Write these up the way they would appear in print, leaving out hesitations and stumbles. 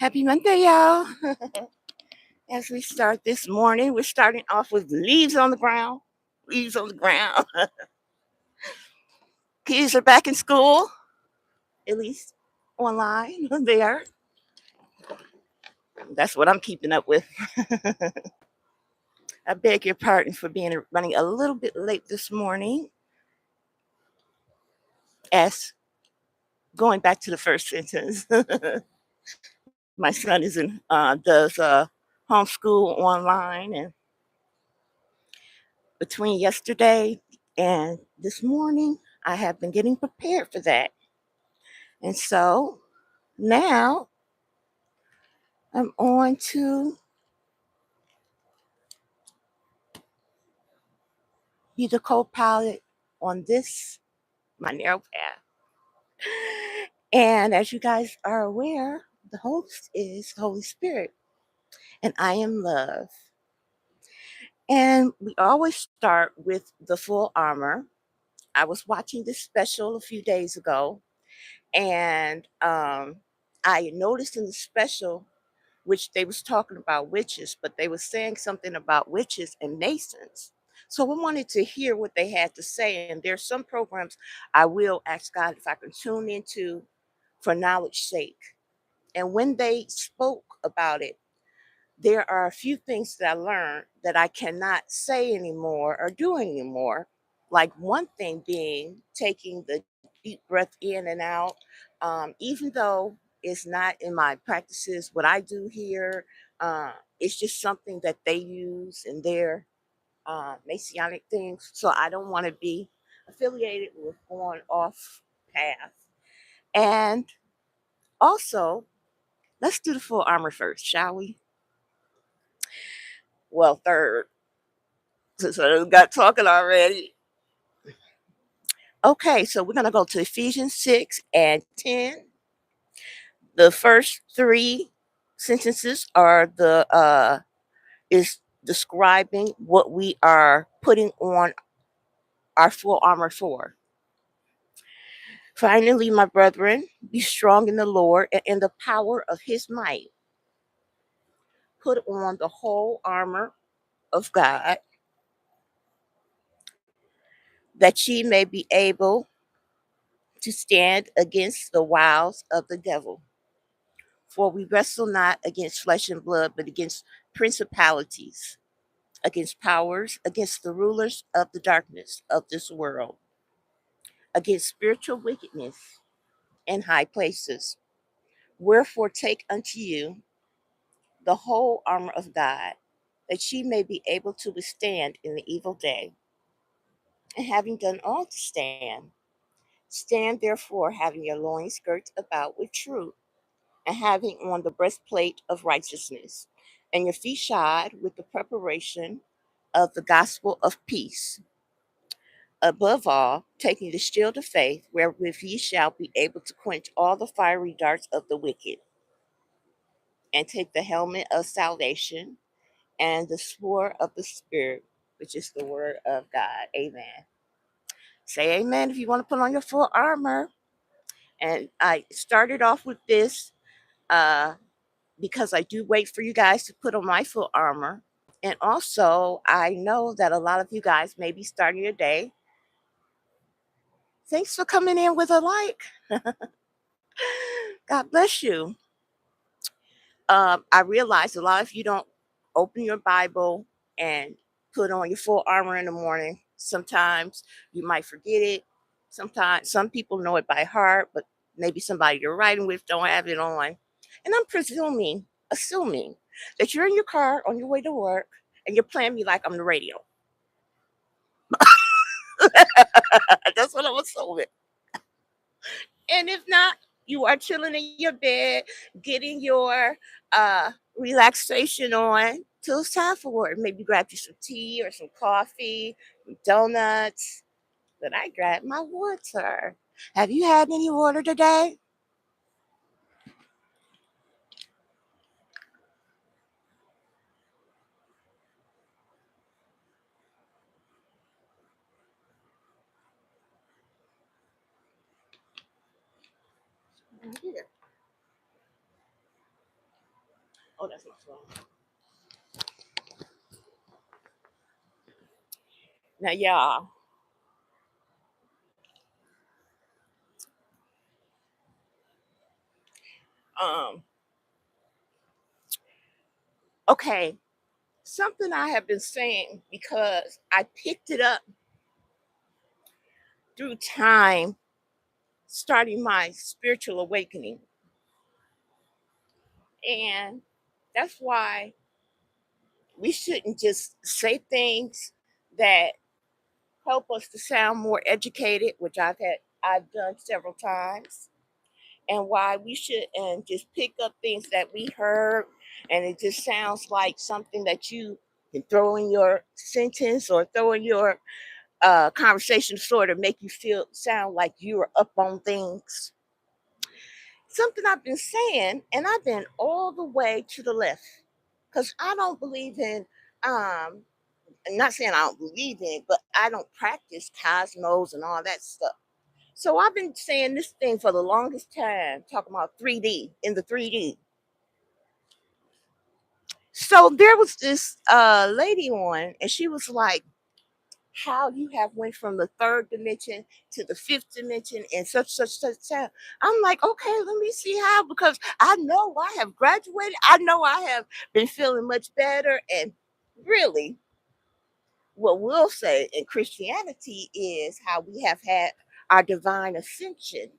Happy Monday, y'all. As we start this morning, we're starting off with leaves on the ground. Leaves on the ground. Kids are back in school, at least online. They are. That's what I'm keeping up with. I beg your pardon for being running a little bit late this morning. As going back to the first sentence, my son is in does homeschool online, and between yesterday and this morning, I have been getting prepared for that. And so now I'm on to be the co pilot on this, my narrow path. And as you guys are aware, the host is Holy Spirit, and I am love. And we always start with the full armor. I was watching this special a few days ago, and I noticed in the special, which they was talking about witches, but they was saying something about witches and masons. So I wanted to hear what they had to say. And there's some programs I will ask God if I can tune into for knowledge sake. And when they spoke about it, there are a few things that I learned that I cannot say anymore or do anymore. Like one thing being taking the deep breath in and out, even though it's not in my practices, what I do here, it's just something that they use in their Messianic things. So I don't want to be affiliated with going off path. And also, let's do the full armor first, shall we? Well, third, since I got talking already. Okay, so we're going to go to Ephesians 6 and 10. The first three sentences are is describing what we are putting on our full armor for. Finally, my brethren, be strong in the Lord and in the power of his might. Put on the whole armor of God, that ye may be able to stand against the wiles of the devil. For we wrestle not against flesh and blood, but against principalities, against powers, against the rulers of the darkness of this world, against spiritual wickedness in high places. Wherefore take unto you the whole armor of God, that ye may be able to withstand in the evil day. And having done all to stand, stand therefore, having your loins girt about with truth, and having on the breastplate of righteousness, and your feet shod with the preparation of the gospel of peace. Above all, taking the shield of faith, wherewith ye shall be able to quench all the fiery darts of the wicked, and take the helmet of salvation and the sword of the Spirit, which is the word of God. Amen. Say amen if you want to put on your full armor. And I started off with this uh, because I do wait for you guys to put on my full armor. And also, I know that a lot of you guys may be starting your day. Thanks for coming in with a like. God bless you. I realize a lot of you don't open your Bible and put on your full armor in the morning. Sometimes you might forget it. Sometimes some people know it by heart, but maybe somebody you're riding with don't have it on. And I'm assuming that you're in your car on your way to work and you're playing me like I'm the radio. That's what I'm assuming. And if not, you are chilling in your bed, getting your relaxation on till it's time for work. Maybe grab you some tea or some coffee, some donuts. But I grabbed my water. Have you had any water today? Here. Oh, that's my phone. Now, y'all, um, okay, something I have been saying because I picked it up through time, starting my spiritual awakening. And that's why we shouldn't just say things that help us to sound more educated, which I've done several times, and why we shouldn't just pick up things that we heard and it just sounds like something that you can throw in your sentence or throw in your conversation to sort of make you feel sound like you're up on things. Something I've been saying, and I've been all the way to the left because I don't believe in um I'm not saying I don't believe in it, but I don't practice cosmos and all that stuff. So I've been saying this thing for the longest time, talking about 3D in the 3D. So there was this lady on, and she was like, "How you have went from the third dimension to the fifth dimension in such time." I'm like, "Okay, let me see how," because I know I have graduated. I know I have been feeling much better, and really, what we'll say in Christianity is how we have had our divine ascension.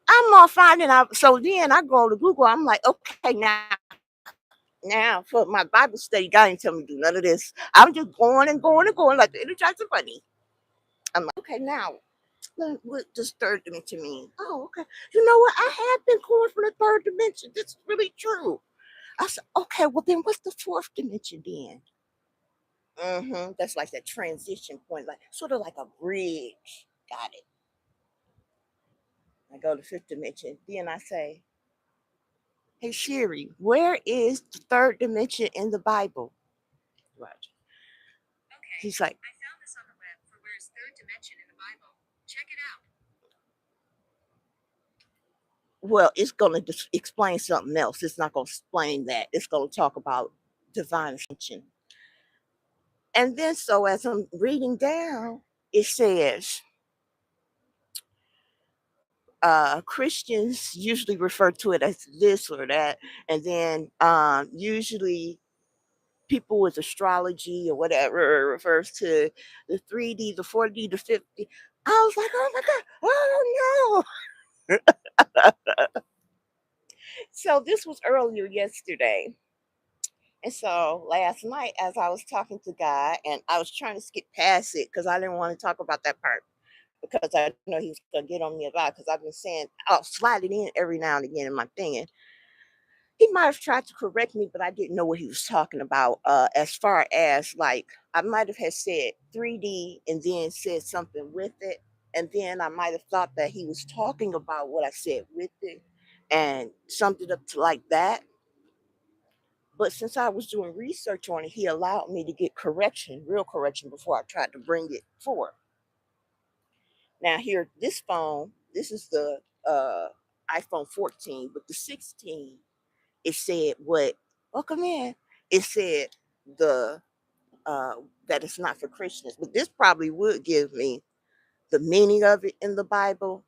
I'm all finding out. So then I go to Google. I'm like, okay, now for my Bible study, God didn't tell me to do none of this. I'm just going and going and going like the Energizer Bunny. I'm like, okay, now what does third dimension mean? Oh, okay. You know what? I have been going from the third dimension. This is really true. I said, okay, well then what's the fourth dimension then? That's like that transition point, like sort of like a bridge. Got it. I go to fifth dimension. Then I say, hey Siri, where is the third dimension in the Bible? Right. He's like, well, it's going to explain something else. It's not going to explain that. It's going to talk about divine ascension. And then, so as I'm reading down, it says, Christians usually refer to it as this or that. And then usually people with astrology or whatever refers to the 3D, the 4D, the 50. I was like, oh my God, oh no. So this was earlier yesterday. And so last night, as I was talking to God, and I was trying to skip past it because I didn't want to talk about that part because I know he was going to get on me about because I've been saying I'll slide it in every now and again in my thing. And he might have tried to correct me, but I didn't know what he was talking about. As far as like, I might have had said 3D and then said something with it. And then I might have thought that he was talking about what I said with it and summed it up to like that. But since I was doing research on it, he allowed me to get correction, real correction, before I tried to bring it forward. Now, here, this phone, this is the iPhone 14, but the 16, it said what? Welcome in. It said the uh, that it's not for Christians, but this probably would give me the meaning of it in the Bible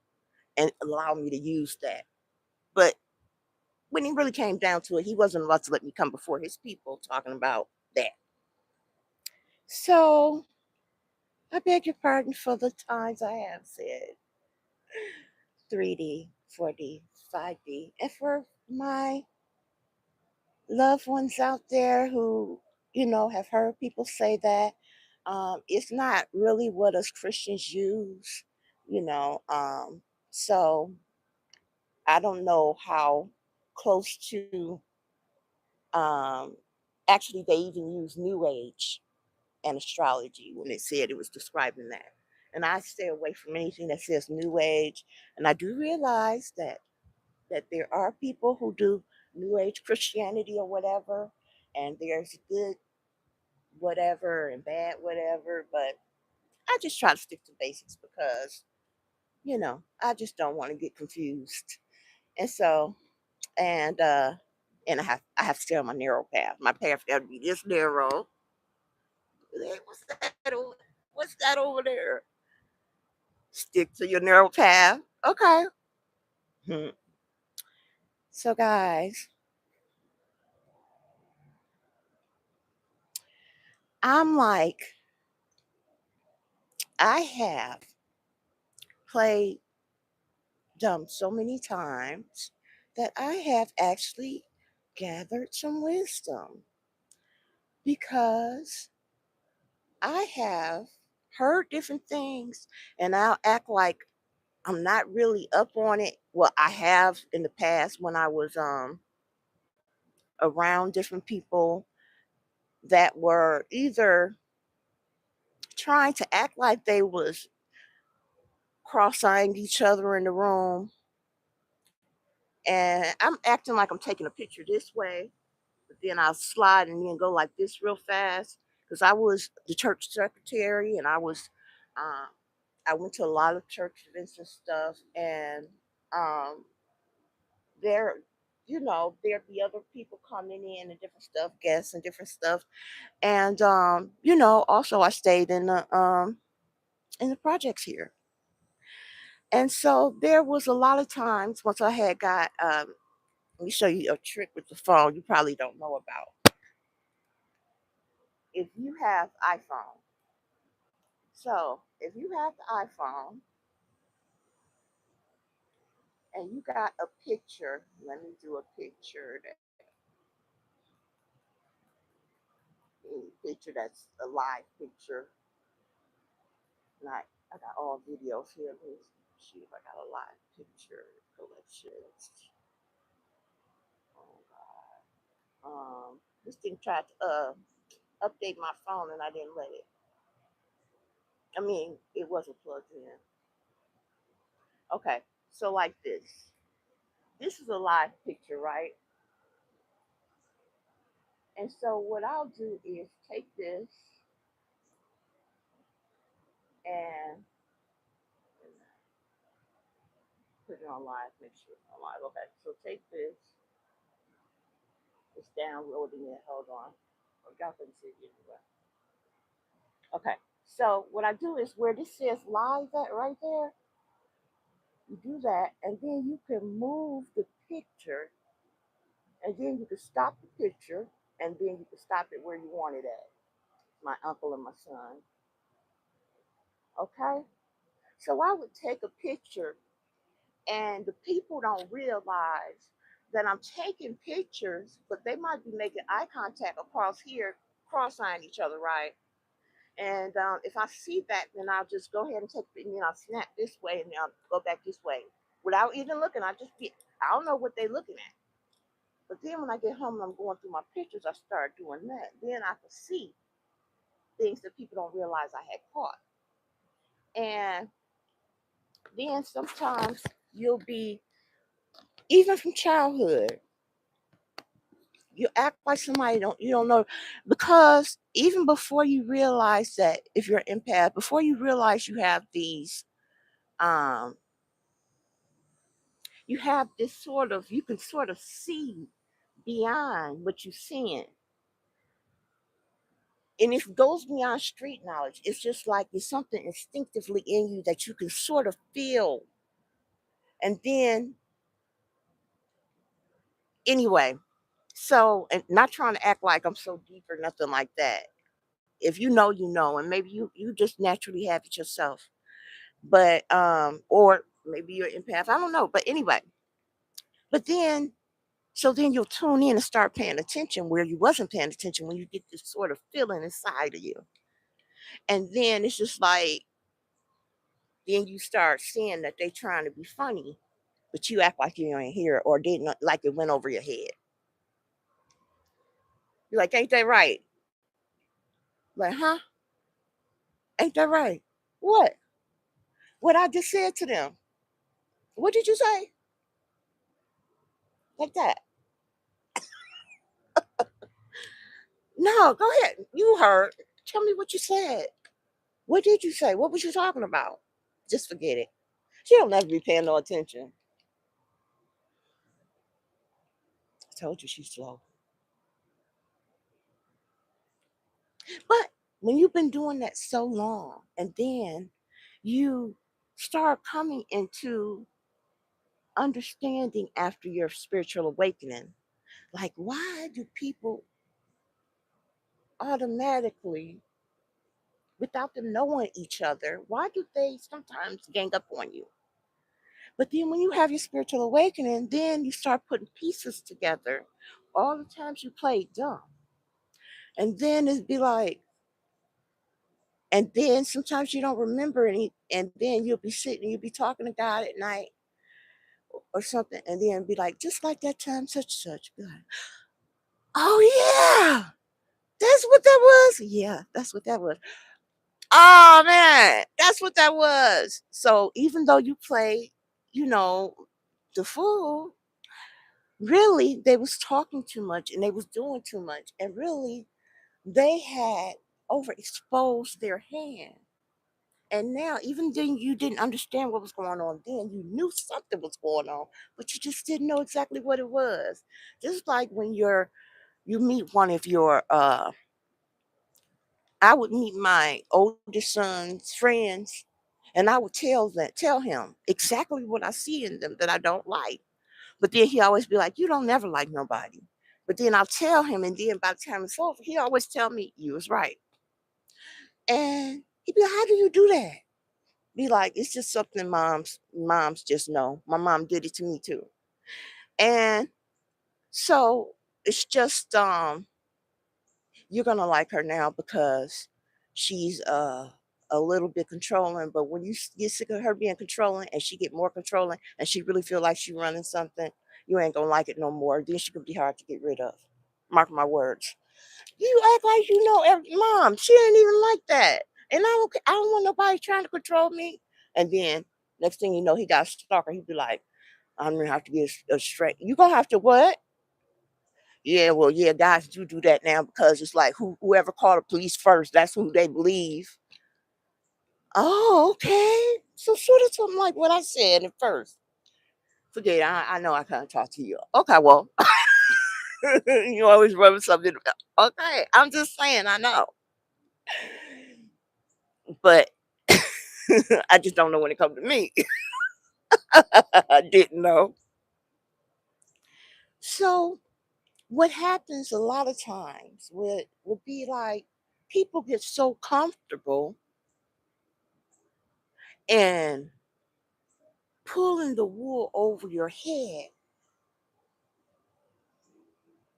and allow me to use that. But when it really came down to it, he wasn't about to let me come before his people talking about that. So I beg your pardon for the times I have said 3D, 4D, 5D, and for my loved ones out there who, have heard people say that. It's not really what us Christians use, you know. So I don't know how close to, um, actually, they even use New Age and astrology when it said it was describing that. And I stay away from anything that says New Age. And I do realize that there are people who do New Age Christianity or whatever, and there's good whatever and bad whatever, but I just try to stick to basics because, I just don't want to get confused. And so, and and I have to stay on my narrow path. My path got to be this narrow. Hey, what's that over there? Stick to your narrow path. Okay. Hmm. So, guys, I'm like, I have played dumb so many times that I have actually gathered some wisdom because I have heard different things and I'll act like I'm not really up on it. Well, I have in the past when I was around different people that were either trying to act like they was cross-eyeing each other in the room, and I'm acting like I'm taking a picture this way, but then I'll slide and then go like this real fast because I was the church secretary and uh, I went to a lot of church events and stuff, and um, there, there'd be other people coming in and different stuff, guests and different stuff, and also I stayed in the projects here. And so there was a lot of times once I had got let me show you a trick with the phone you probably don't know about. If you have iPhone, so if you have the iPhone and you got a picture, let me do a picture that's a live picture. Not I got all videos here. Let me see if I got a live picture collections. Oh God. This thing tried to update my phone and I didn't let it. I mean, it wasn't plugged in. Okay, so like this. This is a live picture, right? And so what I'll do is take this and put it on live, make sure it's on live. Okay, so take this. It's downloading it. Hold on. Oh, y'all can see it anyway. Okay, so what I do is where this says live at right there, you do that, and then you can move the picture, and then you can stop the picture, and then you can stop it where you want it at. My uncle and my son. Okay? So I would take a picture, and the people don't realize that I'm taking pictures, but they might be making eye contact across here, cross eyeing each other, right? And if I see that, then I'll just go ahead and take it, and then I'll snap this way, and then I'll go back this way without even looking. I don't know what they're looking at. But then when I get home and I'm going through my pictures, I start doing that. Then I can see things that people don't realize I had caught. And then sometimes you'll be, even from childhood, you act like somebody you don't know, because even before you realize that, if you're an empath, before you realize um you have this sort of, you can sort of see beyond what you're seeing, and it goes beyond street knowledge. It's just like it's something instinctively in you that you can sort of feel. And then anyway, so, and not trying to act like I'm so deep or nothing like that. If you know, you know, and maybe you just naturally have it yourself. But or maybe you're empath. I don't know. But anyway, but then so then you'll tune in and start paying attention where you wasn't paying attention when you get this sort of feeling inside of you. And then it's just like then you start seeing that they trying to be funny, but you act like you ain't here or didn't, like it went over your head. You're like, ain't that right? Like, huh? Ain't that right? What? What I just said to them. What did you say? Like that. No, go ahead. You heard. Tell me what you said. What did you say? What was you talking about? Just forget it. She don't ever be paying no attention. told you she's slow. But when you've been doing that so long, and then you start coming into understanding after your spiritual awakening, like, why do people automatically, without them knowing each other, why do they sometimes gang up on you? But then when you have your spiritual awakening, then you start putting pieces together. All the times you played dumb. And then it'd be like, and then sometimes you don't remember any, and then you'll be sitting, you'll be talking to God at night or something, and then be like, just like that time, such and such. Be like, oh yeah, that's what that was. Yeah, that's what that was. Oh man, that's what that was. So even though you play, you know, the fool, really they was talking too much and they was doing too much, and really they had overexposed their hand. And now, even then, you didn't understand what was going on. Then you knew something was going on, but you just didn't know exactly what it was. Just like when you meet one of your I would meet my oldest son's friends, and I would tell him exactly what I see in them that I don't like. But then he always be like, "You don't never like nobody." But then I'll tell him, and then by the time it's over, he always tell me, "You was right." And he'd be like, "How do you do that?" Be like, "It's just something moms just know. My mom did it to me too." And so it's just you're gonna like her now because she's a little bit controlling, but when get sick of her being controlling and she get more controlling and she really feel like she running something, you ain't gonna like it no more. Then she could be hard to get rid of. Mark my words. You act like you know every mom. She ain't even like that. And I don't want nobody trying to control me. And then next thing you know, he got a stalker. He'd be like, I'm gonna have to get a straight. You gonna have to what? Yeah, well, yeah, guys do that now because it's like whoever called the police first, that's who they believe. Oh, okay. So sort of something like what I said at first. Forget it. I know I can't talk to you. Okay, well, you always remember something. Okay, I'm just saying, I know. But I just don't know when it comes to me. I didn't know. So what happens a lot of times would be like people get so comfortable and pulling the wool over your head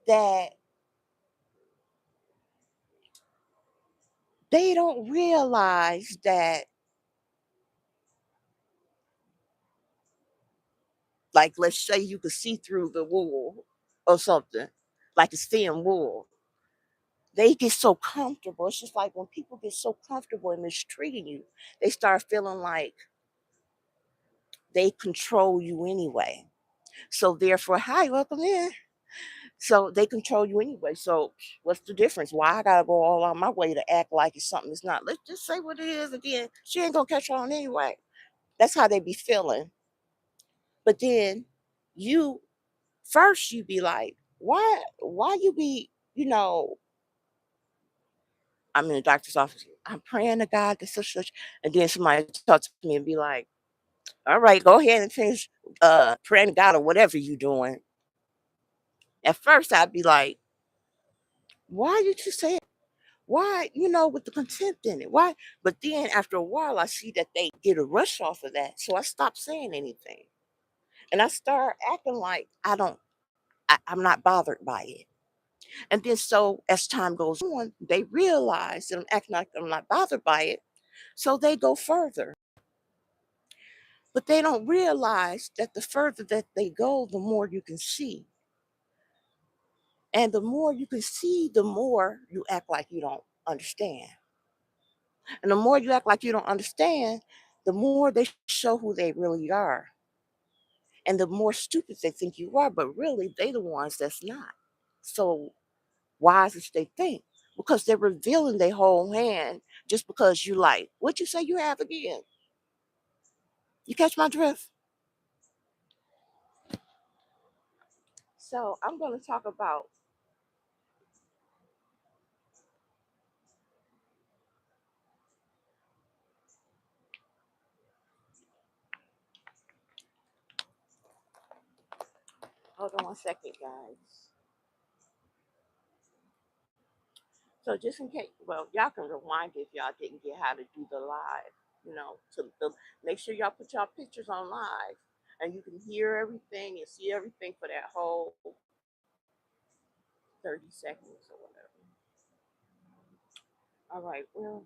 that they don't realize that, like, let's say you could see through the wool or something, like it's thin wool. They get so comfortable. It's just like when people get so comfortable in mistreating you, they start feeling like they control you anyway. So therefore, hi, welcome in. So they control you anyway. So what's the difference? Why I gotta go all on my way to act like it's something it's not? Let's just say what it is again. She ain't gonna catch on anyway. That's how they be feeling. But then you first you be like, why you be, I'm in the doctor's office. I'm praying to God that such such, and then somebody talk to me and be like, all right, go ahead and finish praying to God or whatever you doing. At first I'd be like, why did you say it? Why, with the contempt in it? Why? But then after a while I see that they get a rush off of that. So I stop saying anything. And I start acting like I'm not bothered by it. And then so as time goes on, they realize that I'm acting like I'm not bothered by it. So they go further. But they don't realize that the further that they go, the more you can see. And the more you can see, the more you act like you don't understand. And the more you act like you don't understand, the more they show who they really are. And the more stupid they think you are, but really they the ones that's not. So wise as they think. Because they're revealing their whole hand just because you like, what you say you have again? You catch my drift? So I'm going to talk about, hold on one second, guys. So just in case, well, y'all can rewind if y'all didn't get how to do the live, make sure y'all put y'all pictures on live and you can hear everything and see everything for that whole 30 seconds or whatever. All right, well,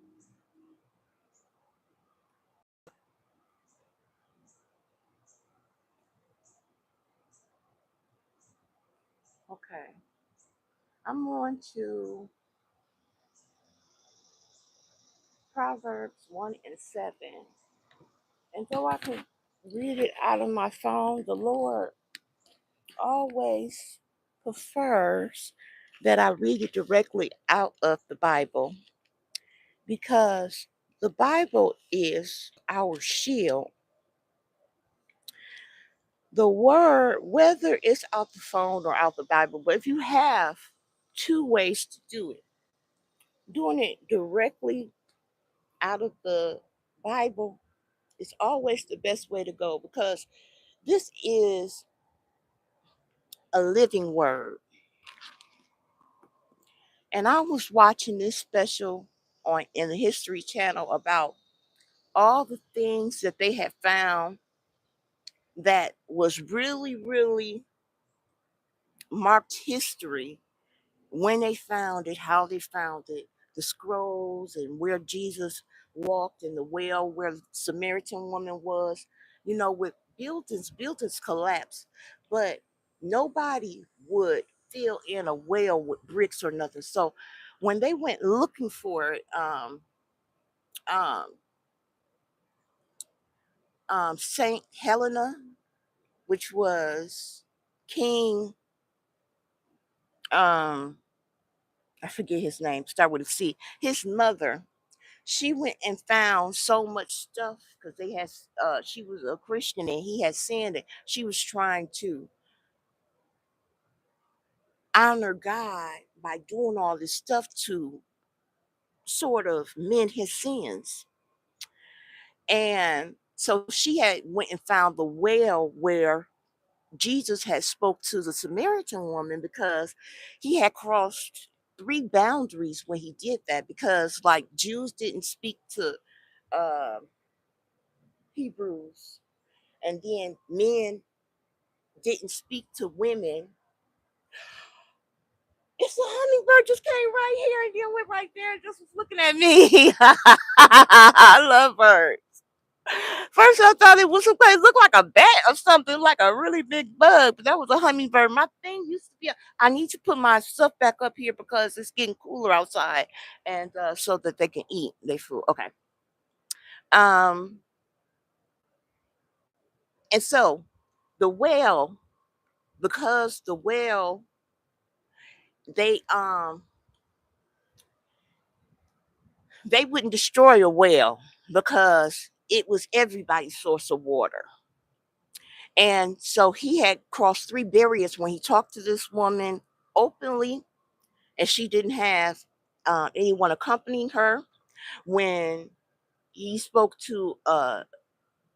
okay. I'm on to Proverbs 1 and 7. And though I can read it out of my phone, the Lord always prefers that I read it directly out of the Bible because the Bible is our shield. The word, whether it's out the phone or out the Bible, but if you have two ways to do it, doing it directly out of the Bible is always the best way to go because this is a living word. And I was watching this special on in the History Channel about all the things that they had found that was really, really marked history when they found it, how they found it, the scrolls and where Jesus walked and the well where the Samaritan woman was, with buildings collapsed, but nobody would fill in a well with bricks or nothing. So when they went looking for it, um, Saint Helena, which was King, um, I forget his name, start with a C. His mother, she went and found so much stuff because they had. She was a Christian and he had sinned. It. She was trying to honor God by doing all this stuff to sort of mend his sins. And so she had went and found the well where Jesus had spoke to the Samaritan woman because he had crossed three boundaries when he did that because like Jews didn't speak to uh, Hebrews and then men didn't speak to women. It's a hummingbird just came right here and then went right there and just was looking at me. I love birds. First, I thought it was something looked like a bat or something, like a really big bug, but that was a hummingbird. My thing used to be, I need to put my stuff back up here because it's getting cooler outside, and so that they can eat their food. Okay. Um, and so the whale, because the whale, they um they wouldn't destroy a whale because it was everybody's source of water. And so he had crossed three barriers when he talked to this woman openly, and she didn't have anyone accompanying her. When he spoke to,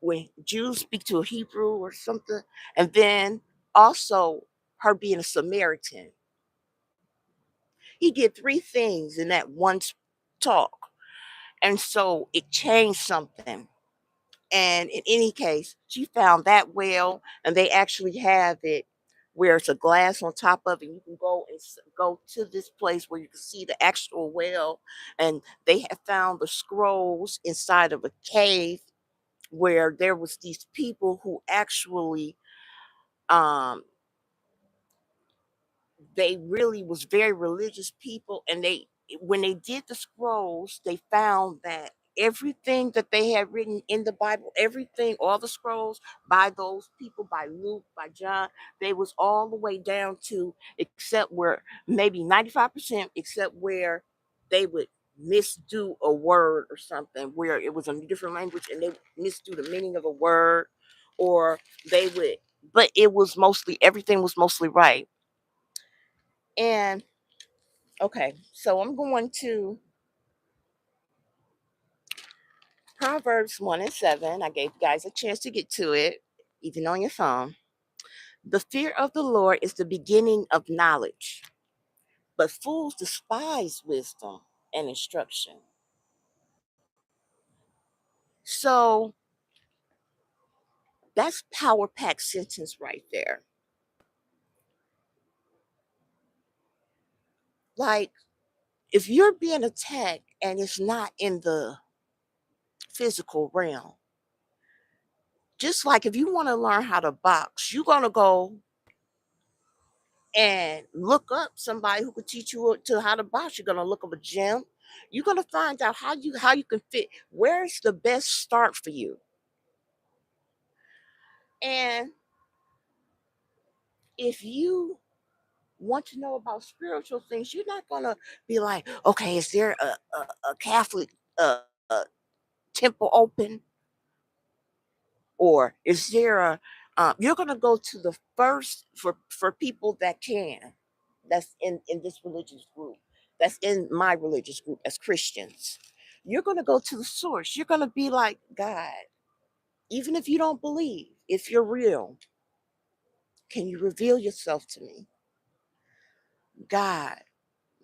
when Jews speak to a Hebrew or something, and then also her being a Samaritan. He did three things in that one talk. And so it changed something. And in any case, she found that well, and they actually have it where it's a glass on top of it. You can go and go to this place where you can see the actual well, and they have found the scrolls inside of a cave where there was these people who actually um they really was very religious people, and they when they did the scrolls they found that everything that they had written in the Bible, everything, all the scrolls by those people, by Luke, by John, they was all the way down to except where maybe 95%, except where they would misdo a word or something where it was a different language and they misdo the meaning of a word, or they would, but it was mostly, everything was mostly right. And okay, so I'm going to Proverbs 1 and 7. I gave you guys a chance to get to it, even on your phone. The fear of the Lord is the beginning of knowledge, but fools despise wisdom and instruction. So that's power pack sentence right there. Like, if you're being attacked and it's not in the physical realm, just like if you want to learn how to box, you're going to go and look up somebody who could teach you to how to box. You're going to look up a gym. You're going to find out how you can fit. Where's the best start for you? And if you want to know about spiritual things, you're not going to be like, okay, is there a Catholic uh, uh, temple open? Or is there a you're going to go to the first for people that can, that's in this religious group, that's in my religious group as Christians. You're going to go to the source. You're going to be like, God, even if you don't believe, if you're real, can you reveal yourself to me? God,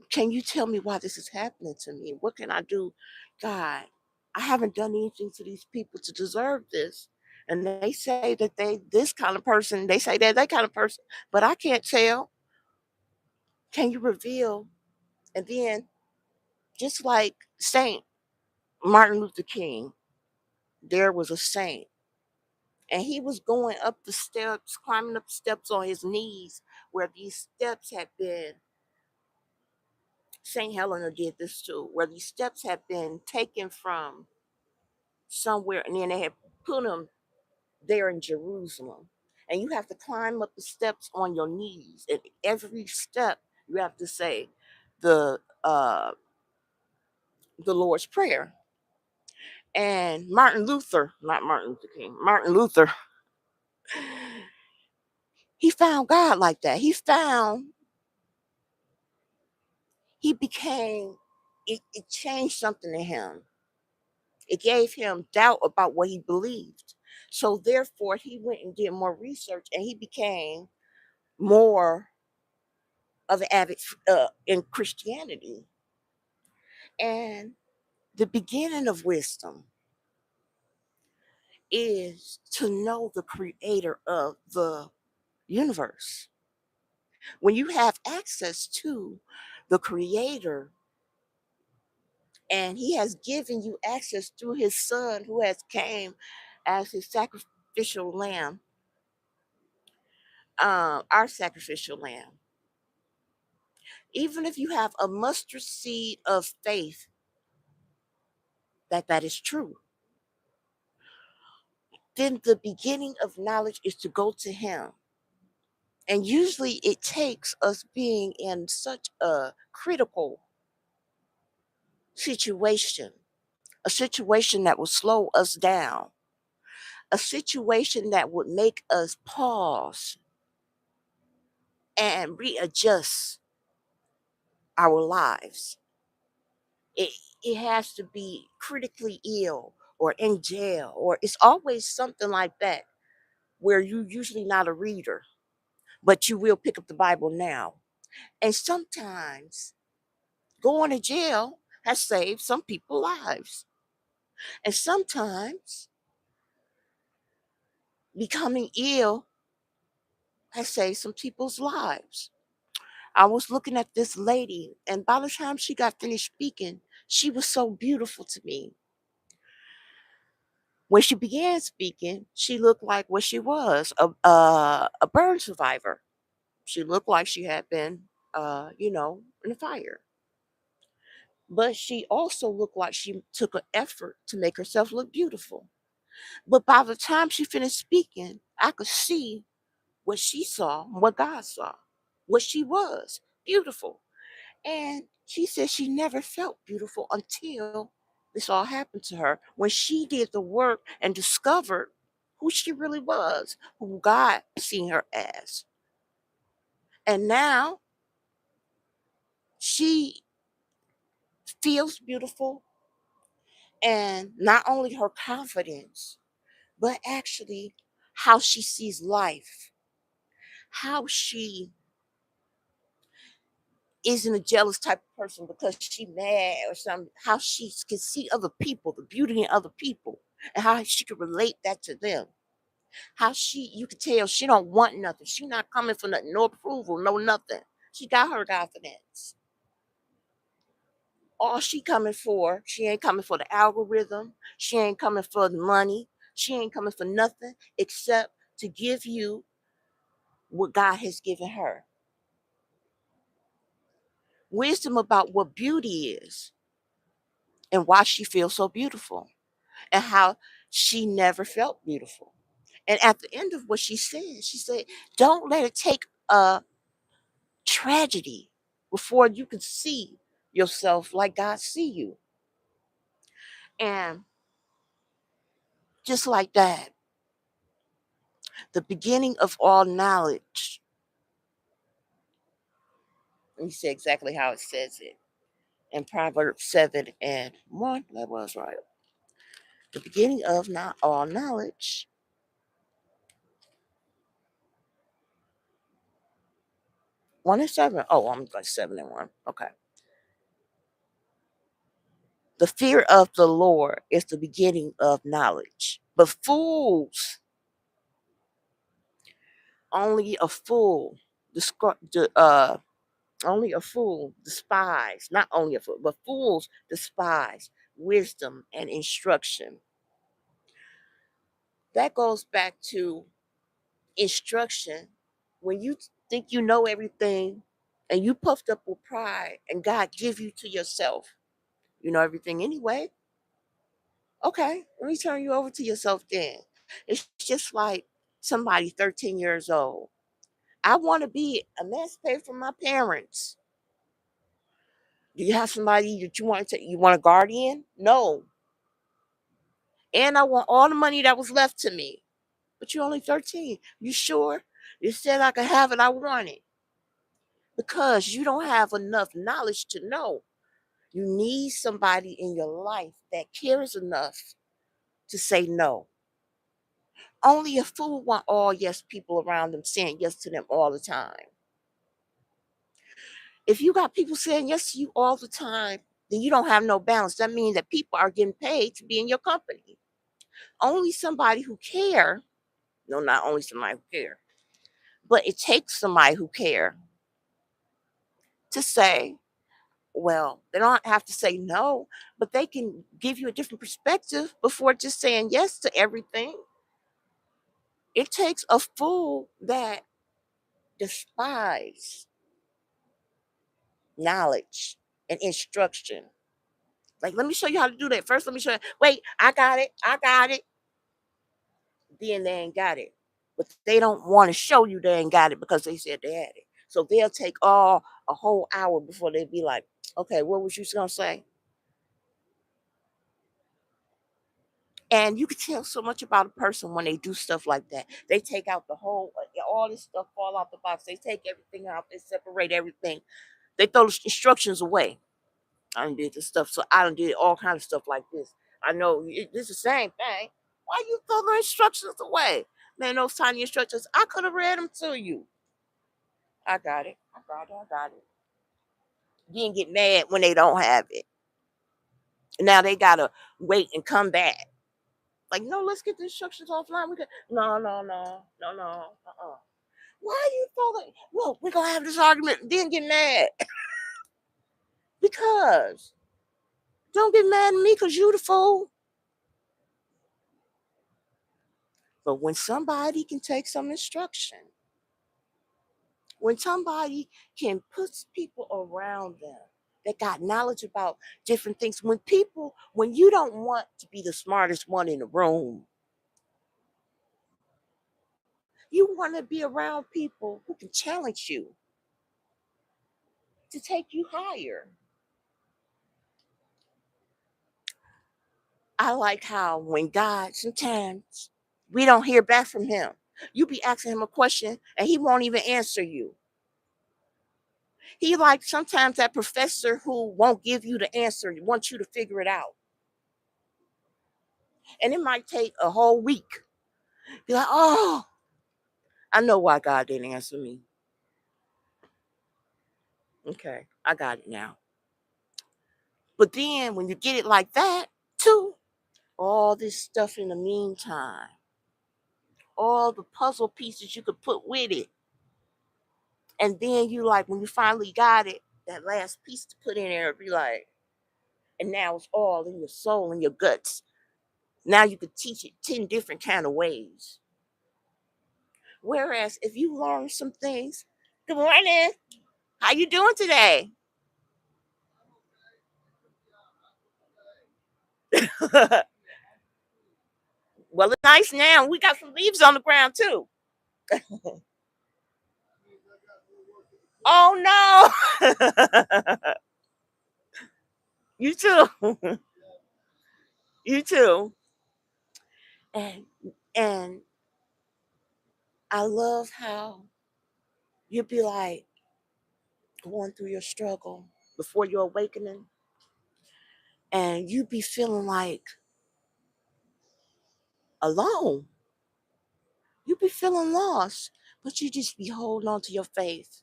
can you tell me why this is happening to me? What can I do? God, I haven't done anything to these people to deserve this. And they say that they this kind of person, they say they're that kind of person, but I can't tell. Can you reveal? And then, just like Saint Martin Luther King, there was a saint, and he was going up the steps, climbing up the steps on his knees, where these steps had been, Saint Helena did this too, where these steps had been taken from somewhere, and then they had put them there in Jerusalem. And you have to climb up the steps on your knees. And every step you have to say the Lord's Prayer. And Martin Luther, not Martin Luther King, Martin Luther, he found God like that. He became, it changed something in him. It gave him doubt about what he believed. So therefore, he went and did more research, and he became more of an avid in Christianity. And the beginning of wisdom is to know the creator of the universe. When you have access to the creator, and he has given you access through his son who has came as his sacrificial lamb, our sacrificial lamb. Even if you have a mustard seed of faith that that is true, then the beginning of knowledge is to go to him. And usually it takes us being in such a critical situation, a situation that will slow us down, a situation that would make us pause and readjust our lives. It, it has to be critically ill or in jail, or it's always something like that where you're usually not a reader, but you will pick up the Bible now. And sometimes going to jail has saved some people's lives. And sometimes becoming ill has saved some people's lives. I was looking at this lady, and by the time she got finished speaking, she was so beautiful to me. When she began speaking, she looked like what she was, a burn survivor. She looked like she had been, in a fire. But she also looked like she took an effort to make herself look beautiful. But by the time she finished speaking, I could see what she saw, what God saw, what she was beautiful. And she said she never felt beautiful until this all happened to her, when she did the work and discovered who she really was, who God seen her as. And now she feels beautiful, and not only her confidence, but actually how she sees life, how she isn't a jealous type of person because she mad or something, how she can see other people, the beauty in other people, and how she can relate that to them. How you could tell she don't want nothing. She not coming for nothing, no approval, no nothing. She got her confidence. All she coming for, she ain't coming for the algorithm. She ain't coming for the money. She ain't coming for nothing except to give you what God has given her. Wisdom about what beauty is and why she feels so beautiful and how she never felt beautiful. And at the end of what she said, don't let it take a tragedy before you can see yourself like God see you. And just like that, the beginning of all knowledge, let me say exactly how it says it in Proverbs 7 and 1. That was right. The beginning of not all knowledge. 1 and 7. Oh, I'm like 7 and 1. Okay. The fear of the Lord is the beginning of knowledge. But fools, only a fool, only a fool despise, not only a fool, but fools despise wisdom and instruction. That goes back to instruction. When you think you know everything and you puffed up with pride and God give you to yourself, you know everything anyway. Okay, let me turn you over to yourself then. It's just like somebody 13 years old. I want to be emancipated from my parents. Do you have somebody that you want to? You want a guardian? No. And I want all the money that was left to me. But you're only 13. You sure? You said I could have it. I want it. Because you don't have enough knowledge to know. You need somebody in your life that cares enough to say no. Only a fool want all yes people around them saying yes to them all the time. If you got people saying yes to you all the time, then you don't have no balance. That means that people are getting paid to be in your company. Only somebody who care, no, not only somebody who care, but it takes somebody who care to say, well, they don't have to say no, but they can give you a different perspective before just saying yes to everything. It takes a fool that despise knowledge and instruction. Like, let me show you how to do that. First, let me show you. Wait, I got it. I got it. Then they ain't got it. But they don't want to show you they ain't got it because they said they had it. So they'll take all a whole hour before they be like, okay, what was you gonna say? And you can tell so much about a person when they do stuff like that. They take out the whole, all this stuff fall out the box. They take everything out. They separate everything. They throw the instructions away. I done did this stuff. So I done did all kind of stuff like this. I know this is the same thing. Why you throw the instructions away? Man, those tiny instructions, I could have read them to you. I got it. I got it. I got it. You didn't get mad when they don't have it. Now they gotta wait and come back. Like, no, let's get the instructions offline. We could no, no, no, no, no. Why you throw that? Well, we're gonna have this argument, then get mad. Because don't get mad at me because you the fool. But when somebody can take some instruction, when somebody can put people around them that got knowledge about different things, when you don't want to be the smartest one in the room, you want to be around people who can challenge you to take you higher. I like how when God, sometimes we don't hear back from him. You be asking him a question and he won't even answer you. He like sometimes that professor who won't give you the answer, wants you to figure it out. And it might take a whole week. Be like, oh, I know why God didn't answer me. Okay, I got it now. But then when you get it like that, too, all this stuff in the meantime, all the puzzle pieces you could put with it. And then you like, when you finally got it, that last piece to put in there, be like, and now it's all in your soul and your guts. Now you could teach it 10 different kind of ways. Whereas if you learn some things, good morning, how you doing today? Well, it's nice now. We got some leaves on the ground too. Oh no. You too. You too. And and I love how you'd be like going through your struggle before your awakening, and you be feeling like alone. You be feeling lost, but you just be holding on to your faith.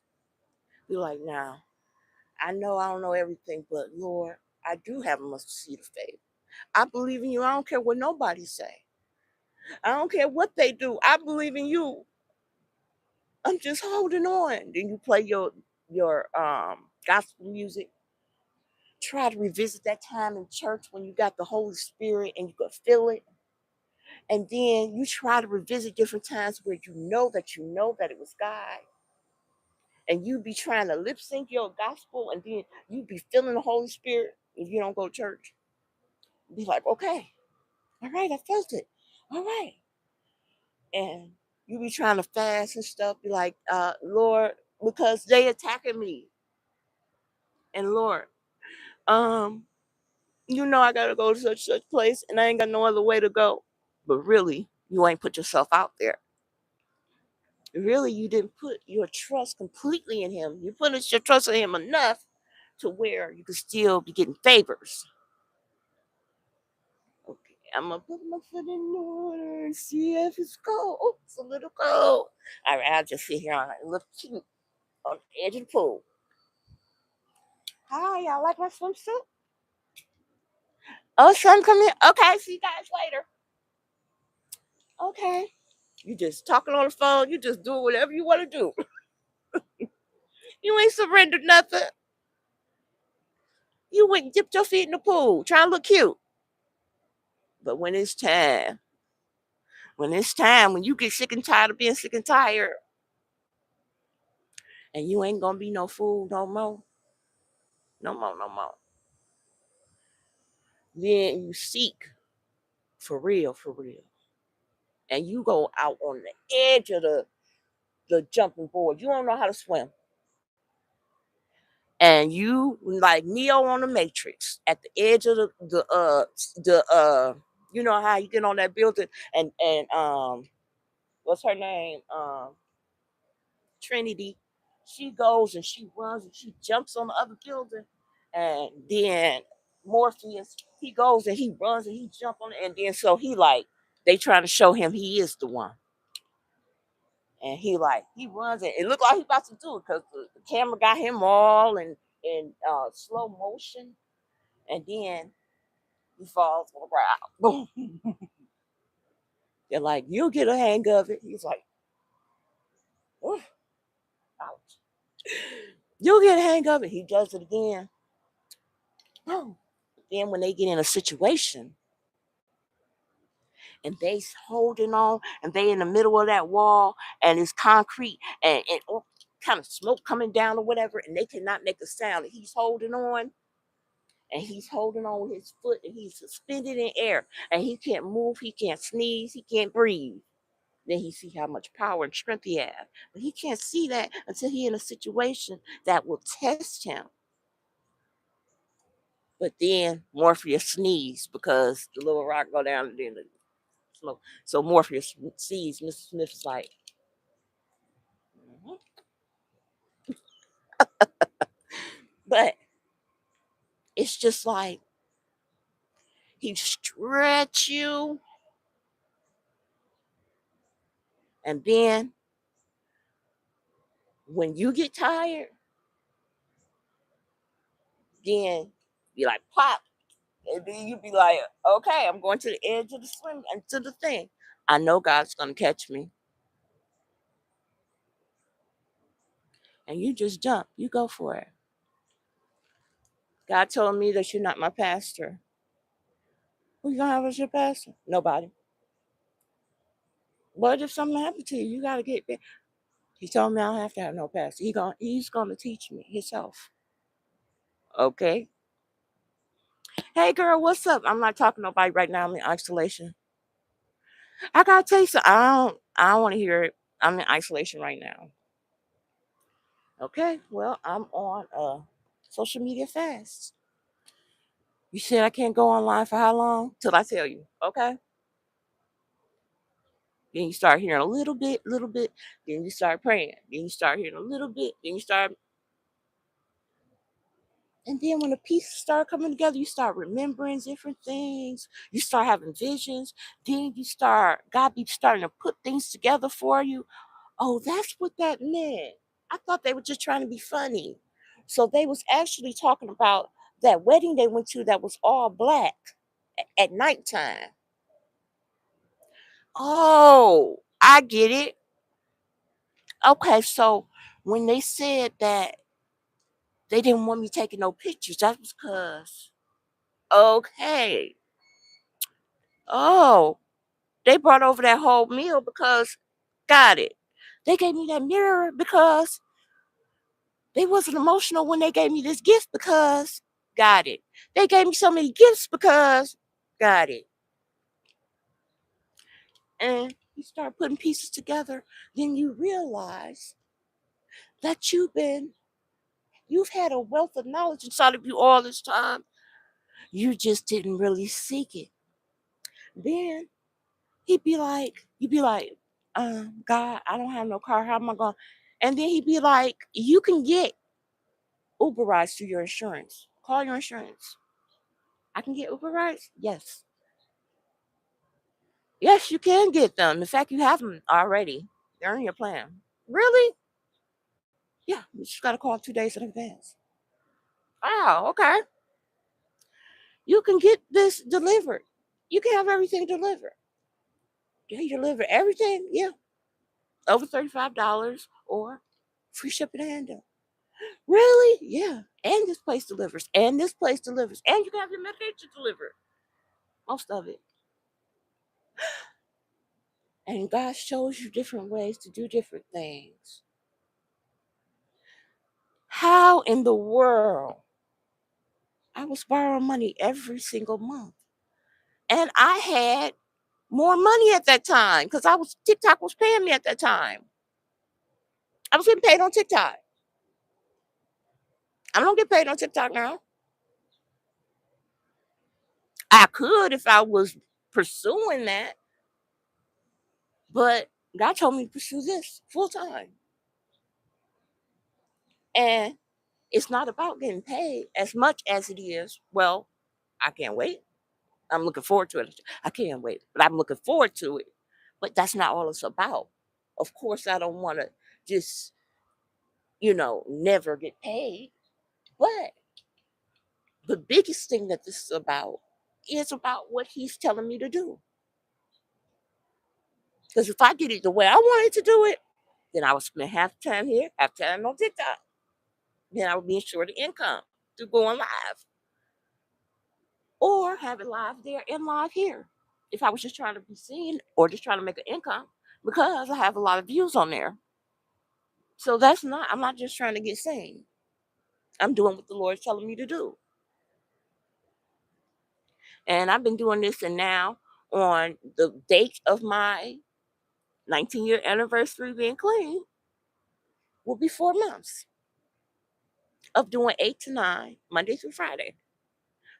You're like, now, I know I don't know everything, but Lord, I do have a mustard seed of faith. I believe in you. I don't care what nobody say. I don't care what they do. I believe in you. I'm just holding on. Then you play your gospel music. Try to revisit that time in church when you got the Holy Spirit and you could feel it. And then you try to revisit different times where you know that it was God. And you be trying to lip sync your gospel, and then you be feeling the Holy Spirit if you don't go to church. Be like, okay, all right, I felt it. All right. And you be trying to fast and stuff, be like, Lord, because they attacking me. And Lord, um, I gotta go to such place and I ain't got no other way to go. But really, you ain't put yourself out there. Really, you didn't put your trust completely in him. You put your trust in him enough to where you could still be getting favors. Okay, I'm gonna put my foot in order and see if it's cold. Oh, it's a little cold. All right, I'll just sit here on a little cute on the edge of the pool. Hi, y'all like my swimsuit? Oh, son, come here. Okay, see you guys later. Okay. You just talking on the phone. You just doing whatever you want to do. You ain't surrendered nothing. You went and dipped your feet in the pool, trying to look cute. But when you get sick and tired of being sick and tired, and you ain't gonna be no fool no more, no more, no more. Then you seek for real, for real, and you go out on the edge of the jumping board. You don't know how to swim, and you like Neo on the Matrix at the edge of the you know how you get on that building and what's her name, Trinity. She goes and she runs and she jumps on the other building, and then Morpheus, he goes and he runs and he jumps on it, and then so he like they trying to show him he is the one, and he runs and it looked like he about to do it because the camera got him all in slow motion, and then he falls on the ground. Boom. They're like, you'll get a hang of it. He's like, "Oof, ouch. You'll get a hang of it." He does it again. Boom. Then when they get in a situation and they holding on and they in the middle of that wall and it's concrete and kind of smoke coming down or whatever, and they cannot make a sound, and he's holding on and he's holding on with his foot and he's suspended in air and he can't move, he can't sneeze, he can't breathe. Then he see how much power and strength he has. But he can't see that until he in a situation that will test him. But then Morpheus sneezed because the little rock go down and then the smoke. So Morpheus sees Mr. Smith's like, "Mhm." But it's just like he stretch you, and then when you get tired, then be like pop, and then you be like, okay, I'm going to the edge of the swim and to the thing. I know God's gonna catch me, and you just jump. You go for it. God told me that you're not my pastor. Who you gonna have as your pastor? Nobody. What if something happened to you? You gotta get there. He told me I don't have to have no pastor. He's gonna teach me himself. Okay. Hey girl, what's up? I'm not talking to nobody right now. I'm in isolation. I gotta tell you something. I don't want to hear it. I'm in isolation right now. Okay. Well, I'm on social media fast. You said I can't go online for how long? Till I tell you. Okay. Then you start hearing a little bit. Then you start praying. Then you start hearing a little bit. Then you start, and then when the pieces start coming together, you start remembering different things. You start having visions. Then God be starting to put things together for you. Oh, that's what that meant. I thought they were just trying to be funny. So they was actually talking about that wedding they went to that was all black at nighttime. Oh, I get it. Okay, so when they said that they didn't want me taking no pictures, that was cause okay. Oh, they brought over that whole meal because got it. They gave me that mirror because they wasn't emotional when they gave me this gift because got it. They gave me so many gifts because got it. And you start putting pieces together, then you realize that you've had a wealth of knowledge inside of you all this time. You just didn't really seek it. Then you'd be like, God, I don't have no car. How am I going? And then he'd be like, you can get Uber rides through your insurance. Call your insurance. I can get Uber rides? Yes. Yes, you can get them. In fact, you have them already. They're in your plan. Really? Yeah, you just got to call 2 days in advance. Wow, okay. You can get this delivered. You can have everything delivered. They deliver everything? Yeah. Over $35 or free shipping and handle. Really? Yeah. And this place delivers. And this place delivers. And you can have your medication delivered. Most of it. And God shows you different ways to do different things. How in the world? I was borrowing money every single month. And I had more money at that time because TikTok was paying me at that time. I was getting paid on TikTok. I don't get paid on TikTok now. I could if I was pursuing that, but God told me to pursue this full time. And it's not about getting paid as much as it is. Well, I can't wait. I'm looking forward to it. I can't wait, but I'm looking forward to it. But that's not all it's about. Of course, I don't want to just, never get paid. But the biggest thing that this is about what he's telling me to do. Because if I did it the way I wanted to do it, then I would spend half the time here, half the time on TikTok. Then I would be ensured income through going live or have it live there and live here. If I was just trying to be seen or just trying to make an income because I have a lot of views on there. So I'm not just trying to get seen. I'm doing what the Lord's telling me to do. And I've been doing this, and now on the date of my 19-year anniversary being clean will be 4 months of doing 8 to 9, Monday through Friday.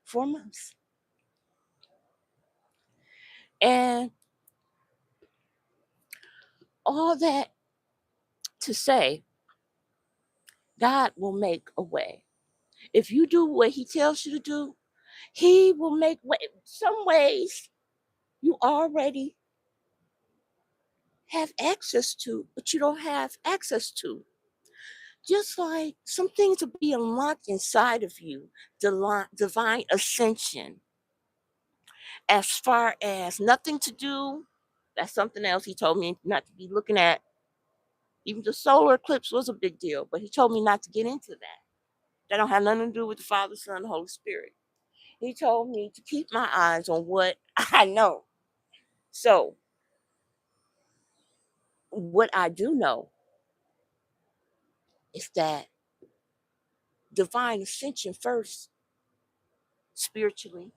4 months. And all that to say God will make a way. If you do what he tells you to do, he will make way. Some ways you already have access to, but you don't have access to. Just like some things will be unlocked inside of you, divine ascension. As far as nothing to do, that's something else he told me not to be looking at. Even the solar eclipse was a big deal, but he told me not to get into that. That don't have nothing to do with the Father, Son, and Holy Spirit. He told me to keep my eyes on what I know. So, what I do know is that divine ascension first, spiritually,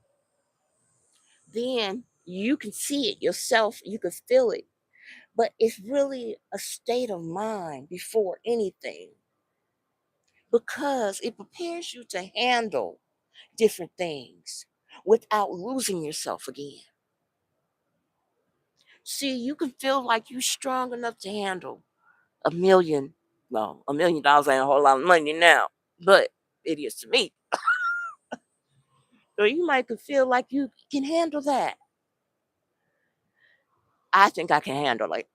then you can see it yourself, you can feel it, but it's really a state of mind before anything because it prepares you to handle different things without losing yourself again. See, you can feel like you're strong enough to handle a million. Well, $1 million ain't a whole lot of money now, but it is to me. So you might could feel like you can handle that. I think I can handle it.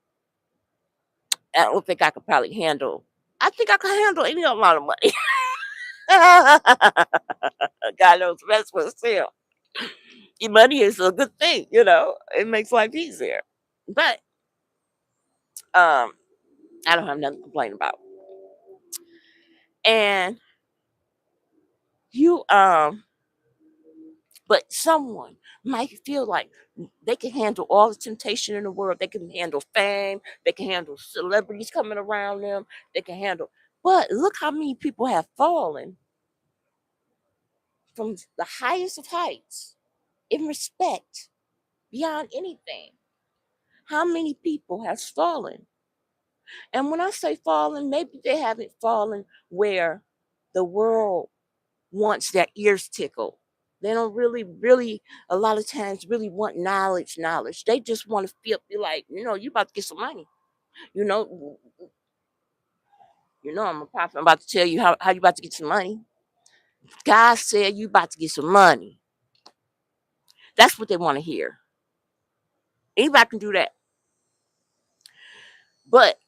I don't think I could probably handle. I think I could handle any amount of money. God knows best, but still, money is a good thing. It makes life easier. But um, I don't have nothing to complain about. And you but someone might feel like they can handle all the temptation in the world. They can handle fame. They can handle celebrities coming around them. They can handle. But look how many people have fallen from the highest of heights in respect beyond anything. How many people has fallen? And when I say fallen, maybe they haven't fallen where the world wants their ears tickled. They don't really, a lot of times really want knowledge. They just want to be like, you about to get some money. You know, I'm a prophet. I'm about to tell you how you about to get some money. God said you about to get some money. That's what they want to hear. Anybody can do that. But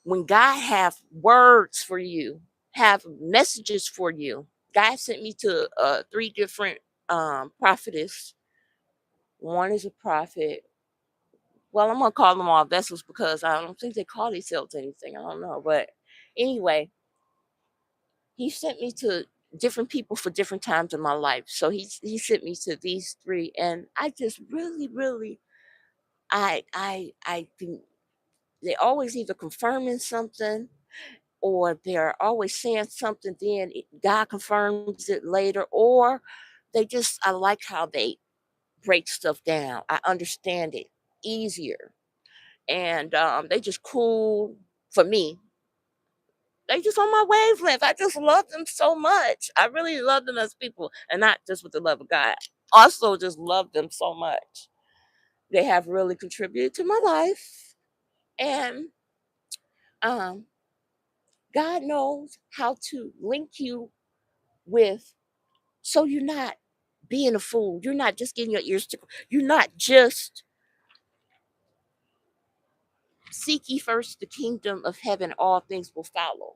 when God have words for you, have messages for you, God sent me to three different prophetess. One is a prophet. Well, I'm gonna call them all vessels because I don't think they call themselves anything. I don't know, but anyway, he sent me to different people for different times in my life. So he sent me to these three, and I just really, I think they always either confirming something or they're always saying something. Then God confirms it later, or I like how they break stuff down. I understand it easier and they just cool for me. They just on my wavelength. I just love them so much. I really love them as people, and not just with the love of God. Also, just love them so much. They have really contributed to my life, and um, God knows how to link you with, so you're not being a fool. You're not just getting your ears tickled. You're not just seek ye first the kingdom of heaven. All things will follow.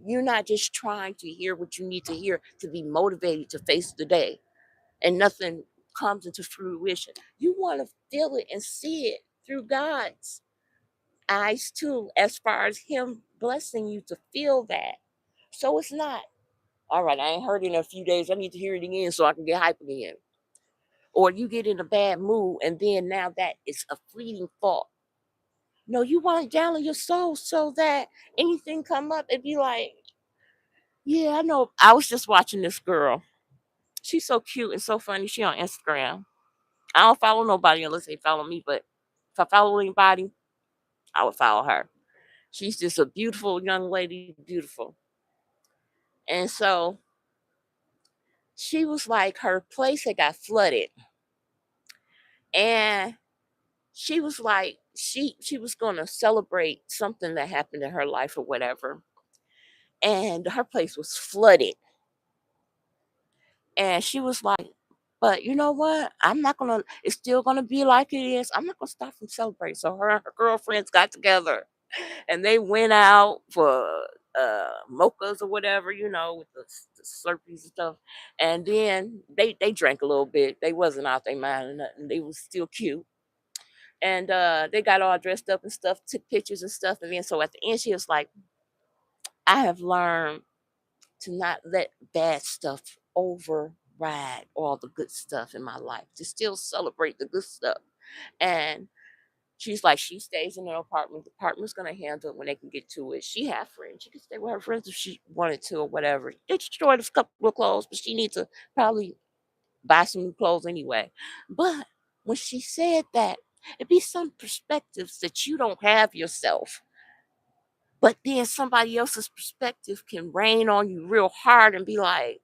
You're not just trying to hear what you need to hear to be motivated to face the day and nothing comes into fruition. You want to feel it and see it through God's eyes too, as far as Him blessing you to feel that. So it's not, all right, I ain't heard it in a few days. I need to hear it again so I can get hype again. Or you get in a bad mood and then now that is a fleeting thought. No, you want to download your soul so that anything come up and be like, yeah, I know. I was just watching this girl. She's so cute and so funny. She on Instagram. I don't follow nobody unless they follow me, but if I follow anybody, I would follow her. She's just a beautiful young lady, beautiful. And so she was like, her place had got flooded. And she was like, she was gonna celebrate something that happened in her life or whatever. and her place was flooded. And she was like, "But you know what? I'm not gonna. It's still gonna be like it is. I'm not gonna stop from celebrating." So her and her girlfriends got together, and they went out for mochas or whatever, with the Slurpees and stuff. And then they drank a little bit. They wasn't out their mind or nothing. They was still cute. And they got all dressed up and stuff, took pictures and stuff. And then so at the end, she was like, "I have learned to not let bad stuff override all the good stuff in my life, to still celebrate the good stuff." And she's like, she stays in her apartment. The apartment's gonna handle it when they can get to it. She have friends. She can stay with her friends if she wanted to or whatever. They destroyed a couple of clothes, but she needs to probably buy some new clothes anyway. But when she said that, it'd be some perspectives that you don't have yourself. But then somebody else's perspective can rain on you real hard and be like,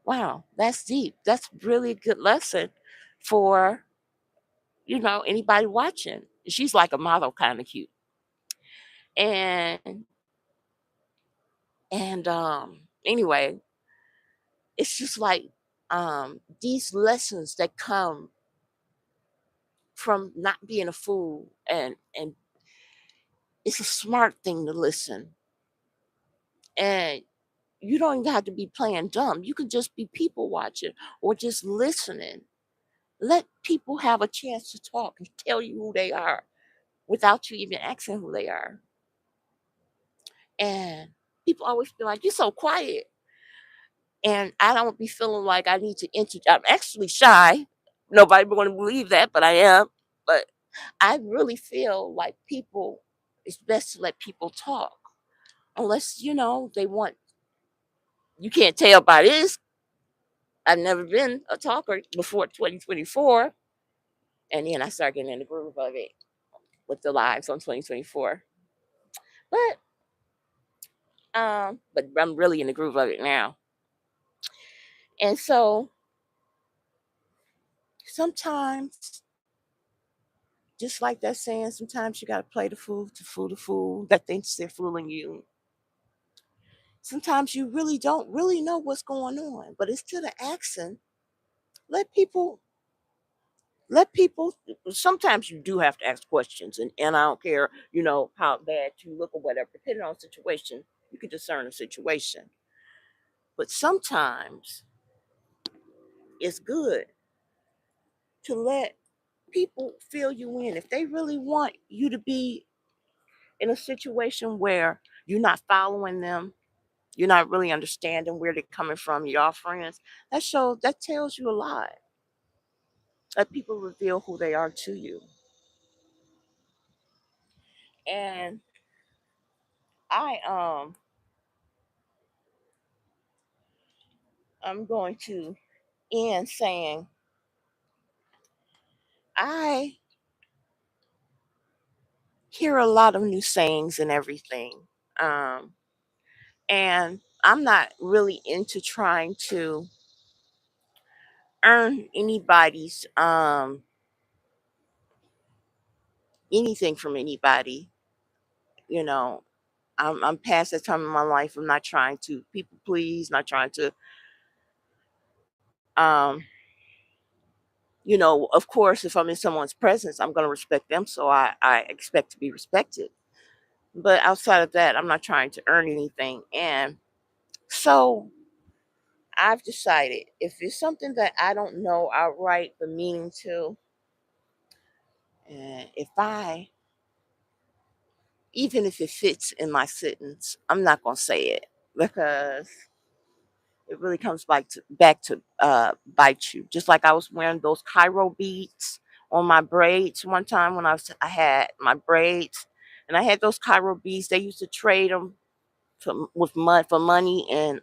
wow, that's deep. That's really a good lesson for, anybody watching. She's like a model kind of cute. And anyway, it's just like these lessons that come from not being a fool, and it's a smart thing to listen. And you don't even have to be playing dumb. You could just be people watching or just listening. Let people have a chance to talk and tell you who they are without you even asking who they are. And people always feel like, "You're so quiet." And I don't be feeling like I need to I'm actually shy. Nobody want to believe that, but I am. But I really feel like it's best to let people talk. Unless, they want, you can't tell by this. I've never been a talker before 2024. And then I start getting in the groove of it with the lives on 2024. But but I'm really in the groove of it now. And so sometimes, just like that saying, sometimes you gotta play the fool to fool the fool that thinks they're fooling you. Sometimes you really don't really know what's going on, but instead of asking, let people let people sometimes you do have to ask questions, and I don't care, how bad you look or whatever, depending on the situation, you can discern a situation. But sometimes it's good to let people fill you in. If they really want you to be in a situation where you're not following them, you're not really understanding where they're coming from, your friends, that tells you a lot. Let people reveal who they are to you. And I I'm going to end saying I hear a lot of new sayings and everything. Um and I'm not really into trying to earn anything from anybody. You know, I'm past that time in my life. I'm not trying to people please, not trying to um of course, if I'm in someone's presence, I'm going to respect them, so I expect to be respected. But outside of that, I'm not trying to earn anything. And so I've decided, if it's something that I don't know outright the meaning to, and even if it fits in my sentence, I'm not going to say it, because it really comes back to bite you. Just like I was wearing those Cairo beads on my braids one time when I had my braids, and I had those Cairo beads. They used to trade them for money in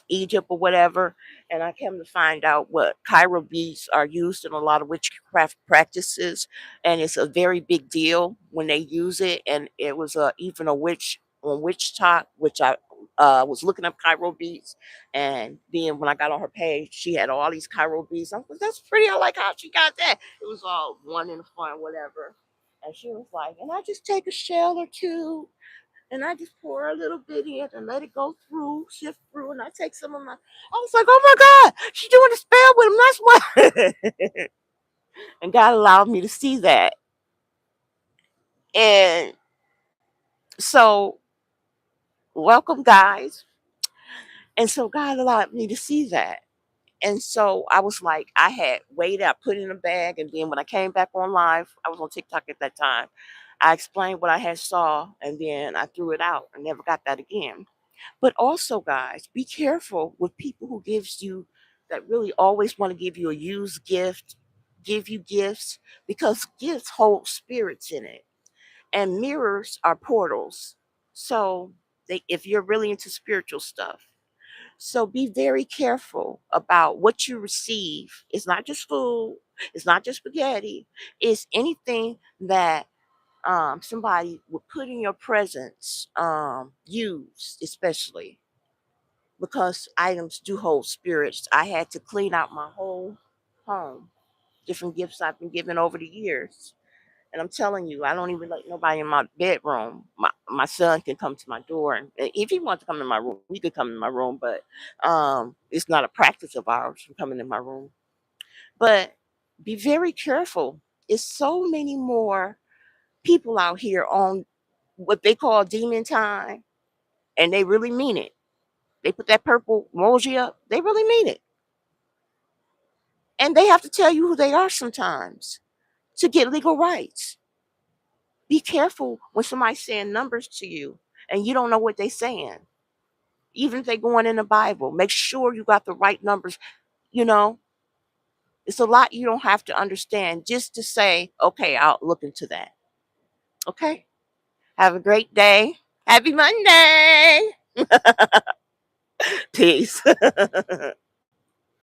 Egypt or whatever. And I came to find out what Cairo beads are used in a lot of witchcraft practices, and it's a very big deal when they use it. And it was even a witch on Witch Talk, which I was looking up Cairo beads, and then when I got on her page, she had all these Cairo beads. I was like, "That's pretty. I like how she got that." It was all one in the front, whatever. And she was like, "And I just take a shell or two And I just pour a little bit in and let it go through, shift through, and I take some of my. I was like, oh my God, she's doing a spell with him. That's what. And God allowed me to see that. And so, welcome, guys. And so, God allowed me to see that. And so I was like, I had weighed out, put it in a bag, and then when I came back on live, I was on TikTok at that time. I explained what I had saw, and then I threw it out. I never got that again. But also, guys, be careful with people who gives you that really always want to give you a used gift, give you gifts, because gifts hold spirits in it, and mirrors are portals. So if you're really into spiritual stuff, so be very careful about what you receive. It's not just food, it's not just spaghetti, it's anything that somebody would put in your presence, use, especially because items do hold spirits. I had to clean out my whole home, different gifts I've been given over the years. And I'm telling you, I don't even let nobody in my bedroom. My son can come to my door, and if he wants to come in my room, he could come in my room. But it's not a practice of ours from coming in my room. But be very careful. It's so many more people out here on what they call demon time, and they really mean it. They put that purple emoji up. They really mean it, and they have to tell you who they are sometimes to get legal rights. Be careful when somebody's saying numbers to you and you don't know what they're saying. Even if they're going in the Bible, make sure you got the right numbers. You know, it's a lot you don't have to understand just to say, okay, I'll look into that. Okay. Have a great day. Happy Monday. Peace.